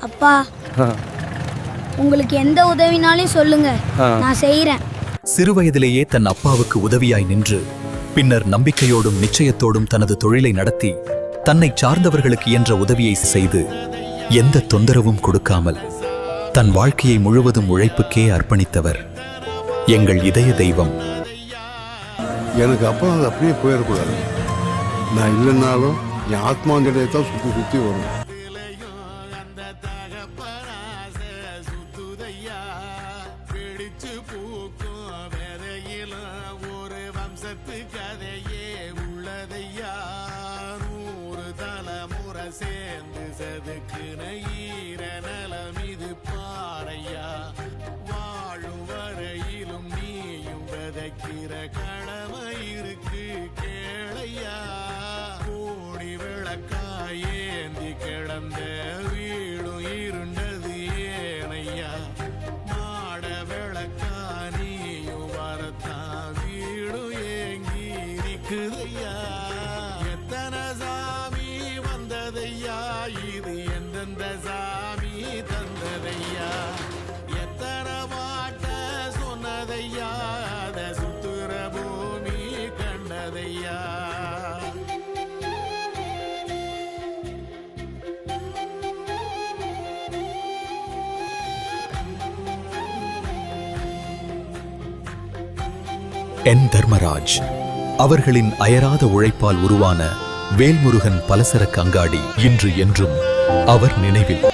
அப்பா, உங்களுக்கு எந்த உதவினாலும் சொல்லுங்க, நான் செய்யறேன். சிறுவயதிலேயே தன் அப்பாவுக்கு உதவியாய் நின்று பின்னர் நம்பிக்கையோடும் நிச்சயத்தோடும் தனது தொழிலை நடத்தி தன்னை சார்ந்தவர்களுக்கு இயன்ற உதவியை செய்து எந்த தொந்தரவும் கொடுக்காமல் தன் வாழ்க்கையை முழுவதும் உழைப்புக்கே அர்ப்பணித்தவர் எங்கள் இதய தெய்வம். எனக்கு அப்பா அது அப்படியே போயிடக்கூடாது. நான் இல்லைன்னாலும் என் ஆத்மாஞ்சலையை தான் சுற்றி சுற்றி வரும். சேர்ந்து சதுக்குன ஈர நலம் இது பாறையா, வாழும் வரையிலும் நீயும் விதைக்கிற கடமை இருக்கு கேளையா. கோடி விளக்காய் ஏந்தி கிடந்த வீடும் இருண்டது ஏனையா, மாட விளக்கா நீயும் வரத்தா வீடும் ஏங்கி நிக்குதையா. எத்தனை சாமி வந்ததையா, இது எந்தெந்த சாமி தந்ததையா, எத்தனை பாட்ட சொன்னதையா, அத சுத்துற பூமி கண்டதையா. என் தர்மராஜ் அவர்களின் அயராத உழைப்பால் உருவான வேல்முருகன் பலசரக்கு அங்காடி இன்று என்றும் அவர் நினைவில்.